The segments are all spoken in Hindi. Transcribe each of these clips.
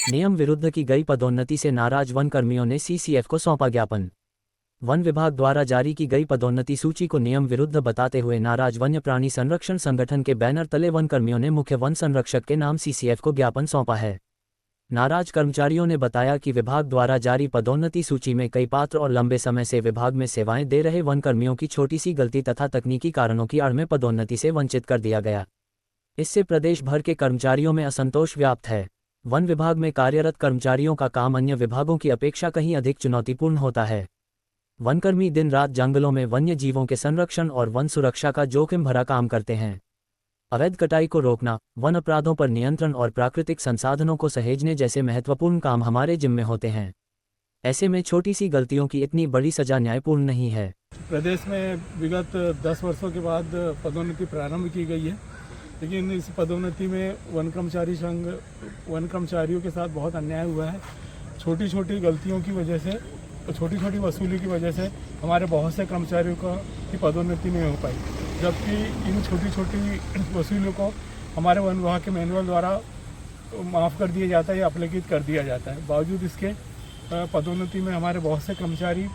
नियम विरुद्ध की गई पदोन्नति से नाराज वन कर्मियों ने सीसीएफ को सौंपा ज्ञापन। वन विभाग द्वारा जारी की गई पदोन्नति सूची को नियम विरुद्ध बताते हुए नाराज वन्य प्राणी संरक्षण संगठन के बैनर तले वन कर्मियों ने मुख्य वन संरक्षक के नाम सीसीएफ को ज्ञापन सौंपा है। नाराज कर्मचारियों ने बताया कि विभाग द्वारा जारी पदोन्नति सूची में कई पात्र और लंबे समय से विभाग में सेवाएं दे रहे वन कर्मियों की छोटी सी गलती तथा तकनीकी कारणों की आड़ में पदोन्नति से वंचित कर दिया गया। इससे प्रदेश भर के कर्मचारियों में असंतोष व्याप्त है। वन विभाग में कार्यरत कर्मचारियों का काम अन्य विभागों की अपेक्षा कहीं अधिक चुनौतीपूर्ण होता है। वनकर्मी दिन रात जंगलों में वन्य जीवों के संरक्षण और वन सुरक्षा का जोखिम भरा काम करते हैं। अवैध कटाई को रोकना, वन अपराधों पर नियंत्रण और प्राकृतिक संसाधनों को सहेजने जैसे महत्वपूर्ण काम हमारे जिम्मे होते हैं। ऐसे में छोटी सी गलतियों की इतनी बड़ी सजा न्यायपूर्ण नहीं है। प्रदेश में विगत 10 वर्षों के बाद पदोन्नति प्रारंभ की गई है, लेकिन इस पदोन्नति में वन कर्मचारी संघ वन कर्मचारियों के साथ बहुत अन्याय हुआ है। छोटी छोटी गलतियों की वजह से, छोटी छोटी वसूली की वजह से हमारे बहुत से कर्मचारियों की पदोन्नति नहीं हो पाई, जबकि इन छोटी छोटी वसूलियों को हमारे वन विभाग के मैनुअल द्वारा माफ़ कर दिया जाता है या अपलिखित कर दिया जाता है। बावजूद इसके पदोन्नति में हमारे बहुत से कर्मचारी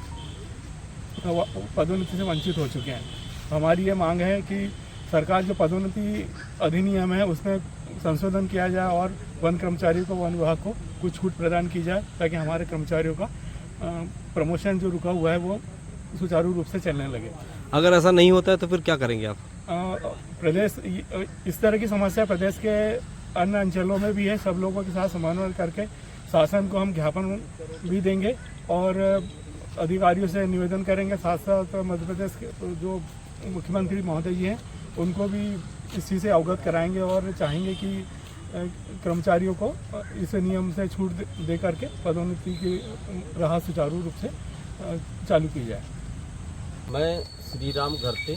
पदोन्नति से वंचित हो चुके हैं। हमारी ये मांग है कि सरकार जो पदोन्नति अधिनियम है उसमें संशोधन किया जाए और वन कर्मचारियों को, वन विभाग को कुछ छूट प्रदान की जाए, ताकि हमारे कर्मचारियों का प्रमोशन जो रुका हुआ है वो सुचारू रूप से चलने लगे। अगर ऐसा नहीं होता है तो फिर क्या करेंगे आप? प्रदेश इस तरह की समस्या प्रदेश के अन्य अंचलों में भी है। सब लोगों के साथ समन्वय करके शासन को हम ज्ञापन भी देंगे और अधिकारियों से निवेदन करेंगे। साथ साथ मध्य प्रदेश के जो मुख्यमंत्री महोदय जी हैं उनको भी इस चीज़ से अवगत कराएंगे और चाहेंगे कि कर्मचारियों को इस नियम से छूट दे करके पदोन्नति की राह सुचारू रूप से चालू की जाए। मैं श्री राम घरते,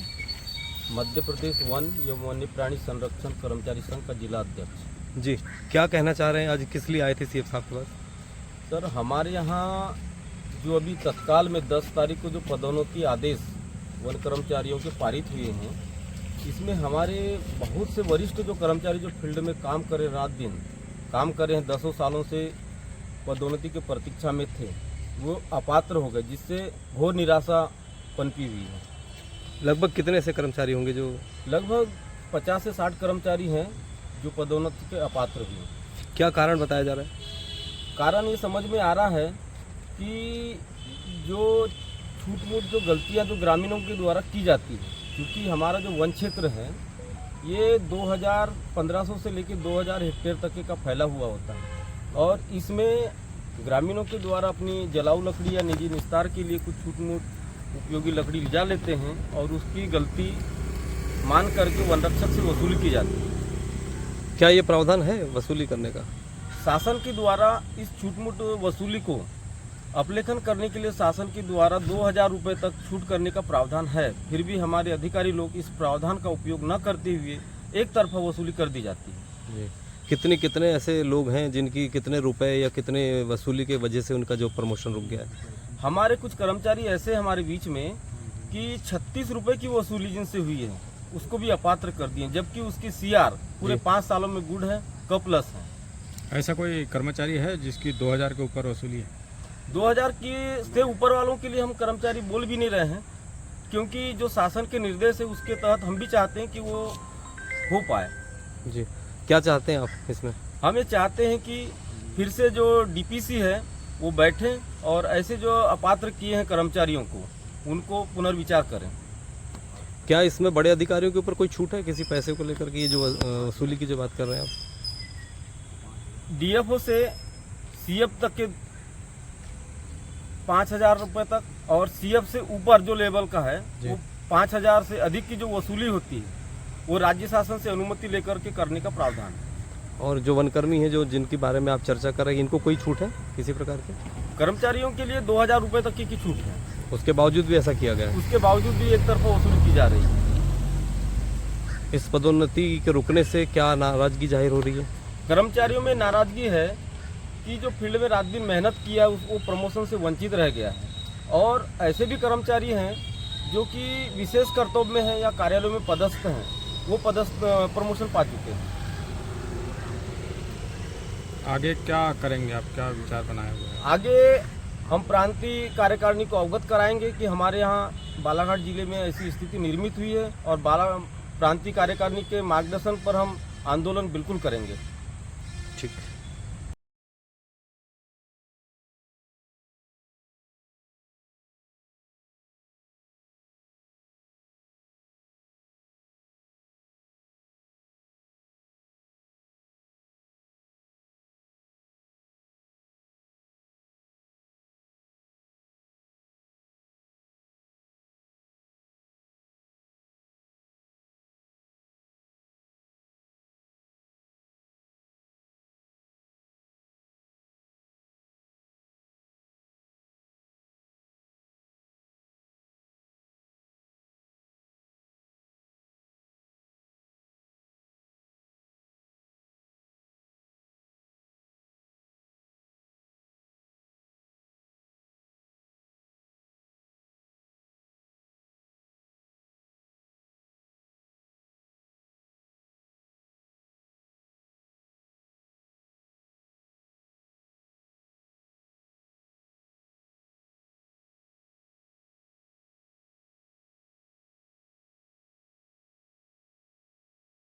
मध्य प्रदेश वन एवं वन्य प्राणी संरक्षण कर्मचारी संघ का जिला अध्यक्ष। जी, क्या कहना चाह रहे हैं? आज किस लिए आए थे सीएफ साहब के पास? सर, हमारे यहाँ जो अभी तत्काल में 10 तारीख को जो पदोन्नति आदेश वन कर्मचारियों के पारित हुए हैं, इसमें हमारे बहुत से वरिष्ठ जो कर्मचारी जो फील्ड में काम करे, रात दिन काम करे हैं, 10 सालों से पदोन्नति के प्रतीक्षा में थे, वो अपात्र हो गए, जिससे घोर निराशा पनपी हुई है। लगभग कितने ऐसे कर्मचारी होंगे जो? लगभग 50 से 60 कर्मचारी हैं जो पदोन्नति के अपात्र हुए। क्या कारण बताया जा रहा है? कारण ये समझ में आ रहा है कि जो छूट मूट जो गलतियां जो ग्रामीणों के द्वारा की जाती है, क्योंकि हमारा जो वन क्षेत्र है ये 1500 से लेकर 2000 हेक्टेयर तक का फैला हुआ होता है और इसमें ग्रामीणों के द्वारा अपनी जलाऊ लकड़ी या निजी निस्तार के लिए कुछ छूट मूट उपयोगी लकड़ी ले जा लेते हैं और उसकी गलती मान करके वन रक्षक से वसूली की जाती है। क्या ये प्रावधान है वसूली करने का? शासन के द्वारा इस छूट मूट वसूली को अपलेखन करने के लिए शासन के द्वारा 2000 रुपये तक छूट करने का प्रावधान है। फिर भी हमारे अधिकारी लोग इस प्रावधान का उपयोग न करते हुए एक तरफा वसूली कर दी जाती है। कितने ऐसे लोग हैं जिनकी कितने रुपए या कितने वसूली के वजह से उनका जो प्रमोशन रुक गया है? हमारे कुछ कर्मचारी ऐसे हमारे बीच में कि 36 रुपये की वसूली जिनसे हुई है उसको भी अपात्र कर दिए, जबकि उसकी CR पूरे 5 सालों में गुड है, +. है। ऐसा कोई कर्मचारी है जिसकी 2000 के ऊपर वसूली है? 2000 की से ऊपर वालों के लिए हम कर्मचारी बोल भी नहीं रहे हैं, क्योंकि जो शासन के निर्देश है उसके तहत हम भी चाहते हैं कि वो हो पाए। जी, क्या चाहते हैं आप इसमें? हम ये चाहते हैं कि फिर से जो DPC है वो बैठें और ऐसे जो अपात्र किए हैं कर्मचारियों को उनको पुनर्विचार करें। क्या इसमें बड़े अधिकारियों के ऊपर कोई छूट है किसी पैसे को लेकर के? ये जो वसूली की जो बात कर रहे हैं आप, DFO से CF तक के 5000 रुपये तक और CF से ऊपर जो लेवल का है वो 5000 से अधिक की जो वसूली होती है वो राज्य शासन से अनुमति लेकर के करने का प्रावधान है। और जो वनकर्मी है जो जिनके बारे में आप चर्चा कर रहे हैं, इनको कोई छूट है किसी प्रकार के? कर्मचारियों के लिए 2000 रुपये तक की छूट है। उसके बावजूद भी ऐसा किया गया है? उसके बावजूद भी एक तरफा वसूली की जा रही है। इस पदोन्नति के रुकने से क्या नाराजगी जाहिर हो रही है? कर्मचारियों में नाराजगी है कि जो फील्ड में रात दिन मेहनत किया वो प्रमोशन से वंचित रह गया है, और ऐसे भी कर्मचारी हैं जो कि विशेष कर्तव्य में हैं या कार्यालय में पदस्थ हैं, वो प्रमोशन पा चुके हैं। आगे क्या करेंगे आप, क्या विचार बनाए हुए हैं? आगे हम प्रांतीय कार्यकारिणी को अवगत कराएंगे कि हमारे यहाँ बालाघाट जिले में ऐसी स्थिति निर्मित हुई है और प्रांतीय कार्यकारिणी के मार्गदर्शन पर हम आंदोलन बिल्कुल करेंगे।